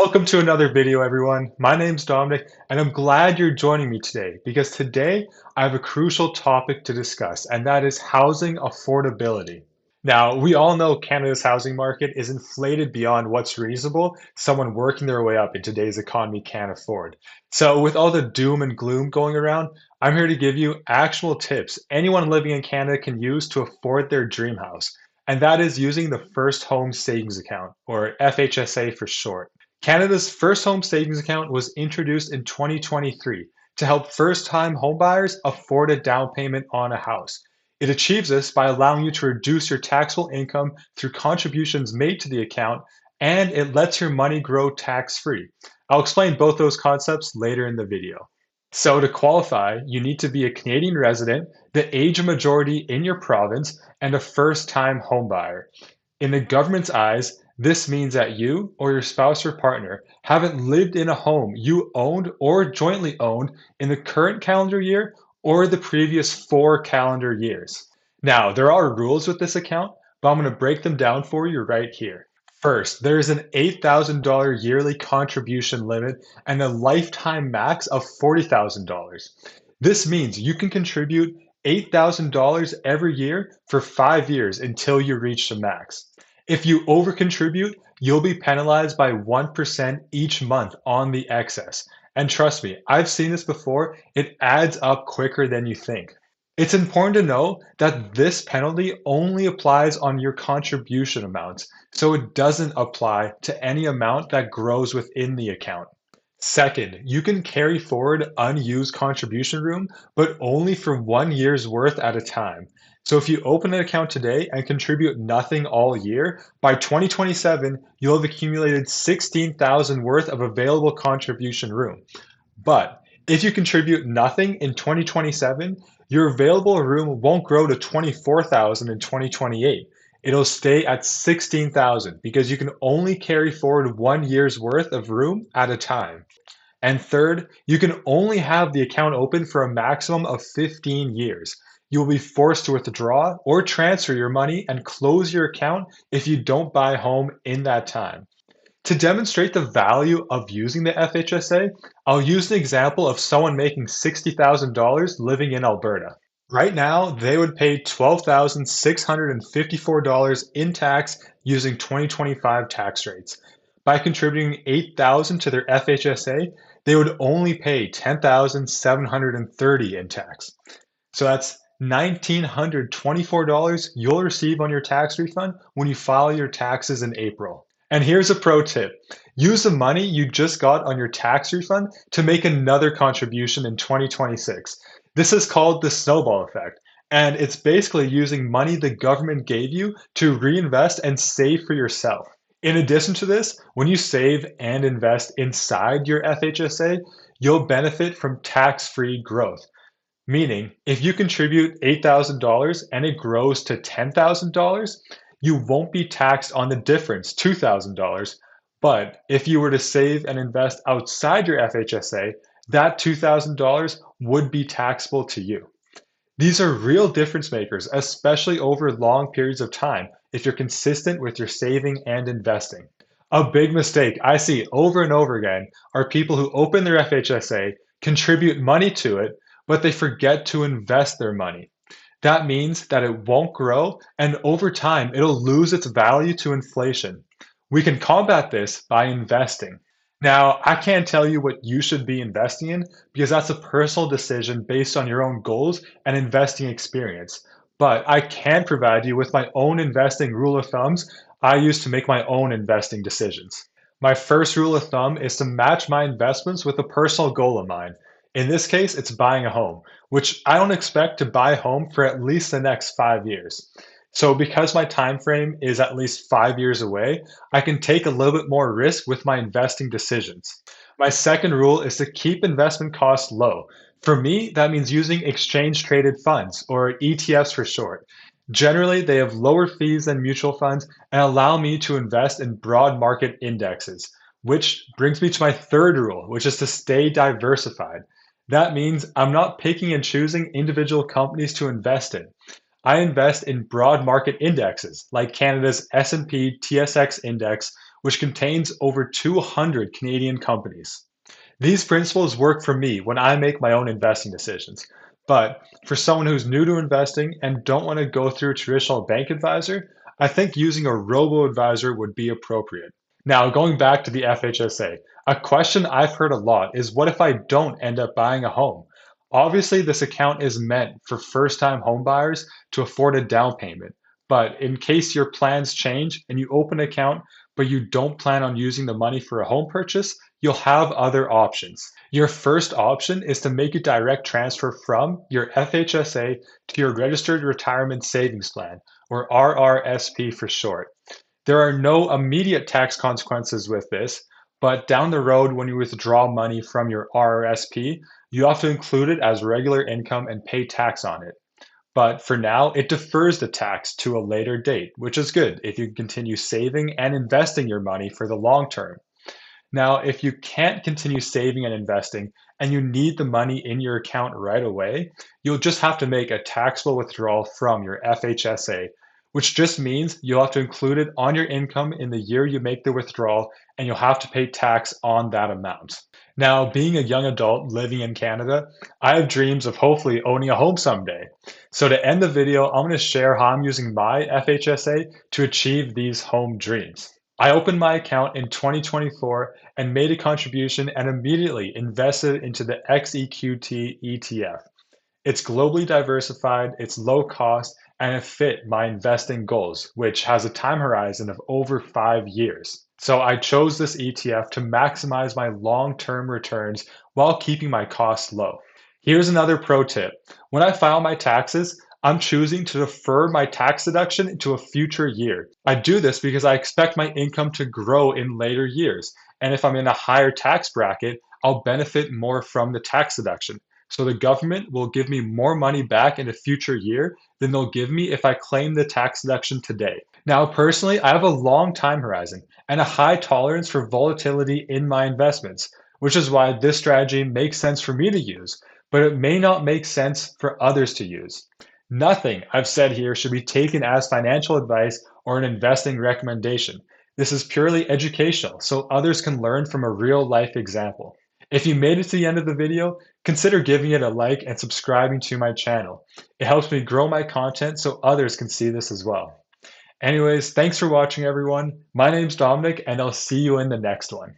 Welcome to another video, everyone. My name's Dominic, and I'm glad you're joining me today because today I have a crucial topic to discuss, and that is housing affordability. Now, we all know Canada's housing market is inflated beyond what's reasonable, someone working their way up in today's economy can afford. So, with all the doom and gloom going around, I'm here to give you actionable tips anyone living in Canada can use to afford their dream house, and that is using the First Home Savings Account, or FHSA for short. Canada's first home savings account was introduced in 2023 to help first-time homebuyers afford a down payment on a house. It achieves this by allowing you to reduce your taxable income through contributions made to the account, and it lets your money grow tax-free. I'll explain both those concepts later in the video. So to qualify, you need to be a Canadian resident, the age of majority in your province, and a first-time homebuyer. In the government's eyes, this means that you or your spouse or partner haven't lived in a home you owned or jointly owned in the current calendar year or the previous 4 calendar years. Now, there are rules with this account, but I'm going to break them down for you right here. First, there is an $8,000 yearly contribution limit and a lifetime max of $40,000. This means you can contribute $8,000 every year for 5 years until you reach the max. If you overcontribute, you'll be penalized by 1% each month on the excess. And trust me, I've seen this before, it adds up quicker than you think. It's important to know that this penalty only applies on your contribution amounts, so it doesn't apply to any amount that grows within the account. Second, you can carry forward unused contribution room, but only for 1 year's worth at a time. So if you open an account today and contribute nothing all year, by 2027, you'll have accumulated 16,000 worth of available contribution room. But if you contribute nothing in 2027, your available room won't grow to 24,000 in 2028. It'll stay at 16,000 because you can only carry forward 1 year's worth of room at a time. And third, you can only have the account open for a maximum of 15 years. You will be forced to withdraw or transfer your money and close your account if you don't buy a home in that time. To demonstrate the value of using the FHSA, I'll use an example of someone making $60,000 living in Alberta. Right now, they would pay $12,654 in tax using 2025 tax rates. By contributing $8,000 to their FHSA, they would only pay $10,730 in tax. So that's $1,924 you'll receive on your tax refund when you file your taxes in April. And here's a pro tip. Use the money you just got on your tax refund to make another contribution in 2026. This is called the snowball effect, and it's basically using money the government gave you to reinvest and save for yourself. In addition to this, when you save and invest inside your FHSA, you'll benefit from tax-free growth. Meaning, if you contribute $8,000 and it grows to $10,000, you won't be taxed on the difference, $2,000. But if you were to save and invest outside your FHSA, that $2,000 would be taxable to you. These are real difference makers, especially over long periods of time, if you're consistent with your saving and investing. A big mistake I see over and over again are people who open their FHSA, contribute money to it, but they forget to invest their money. That means that it won't grow, and over time, it'll lose its value to inflation. We can combat this by investing. Now, I can't tell you what you should be investing in because that's a personal decision based on your own goals and investing experience. But I can provide you with my own investing rule of thumbs I use to make my own investing decisions. My first rule of thumb is to match my investments with a personal goal of mine. In this case, it's buying a home, which I don't expect to buy a home for at least the next 5 years. So because my time frame is at least 5 years away, I can take a little bit more risk with my investing decisions. My second rule is to keep investment costs low. For me, that means using exchange traded funds, or ETFs for short. Generally, they have lower fees than mutual funds and allow me to invest in broad market indexes, which brings me to my third rule, which is to stay diversified. That means I'm not picking and choosing individual companies to invest in. I invest in broad market indexes like Canada's S&P TSX index, which contains over 200 Canadian companies. These principles work for me when I make my own investing decisions. But for someone who's new to investing and don't want to go through a traditional bank advisor, I think using a robo-advisor would be appropriate. Now, going back to the FHSA, a question I've heard a lot is what if I don't end up buying a home? Obviously, this account is meant for first-time home buyers to afford a down payment. But in case your plans change and you open an account, but you don't plan on using the money for a home purchase, you'll have other options. Your first option is to make a direct transfer from your FHSA to your Registered Retirement Savings Plan, or RRSP for short. There are no immediate tax consequences with this, but down the road, when you withdraw money from your RRSP, you have to include it as regular income and pay tax on it. But for now, it defers the tax to a later date, which is good if you continue saving and investing your money for the long term. Now, if you can't continue saving and investing and you need the money in your account right away, you'll just have to make a taxable withdrawal from your FHSA, which just means you'll have to include it on your income in the year you make the withdrawal and you'll have to pay tax on that amount. Now, being a young adult living in Canada, I have dreams of hopefully owning a home someday. So to end the video, I'm going to share how I'm using my FHSA to achieve these home dreams. I opened my account in 2024 and made a contribution and immediately invested into the XEQT ETF. It's globally diversified, it's low cost, and it fit my investing goals, which has a time horizon of over 5 years. So I chose this ETF to maximize my long-term returns while keeping my costs low. Here's another pro tip. When I file my taxes, I'm choosing to defer my tax deduction into a future year. I do this because I expect my income to grow in later years. And if I'm in a higher tax bracket, I'll benefit more from the tax deduction. So the government will give me more money back in a future year than they'll give me if I claim the tax deduction today. Now, personally, I have a long time horizon and a high tolerance for volatility in my investments, which is why this strategy makes sense for me to use, but it may not make sense for others to use. Nothing I've said here should be taken as financial advice or an investing recommendation. This is purely educational, so others can learn from a real life example. If you made it to the end of the video, consider giving it a like and subscribing to my channel. It helps me grow my content so others can see this as well. Anyways, thanks for watching everyone. My name's Dominic and I'll see you in the next one.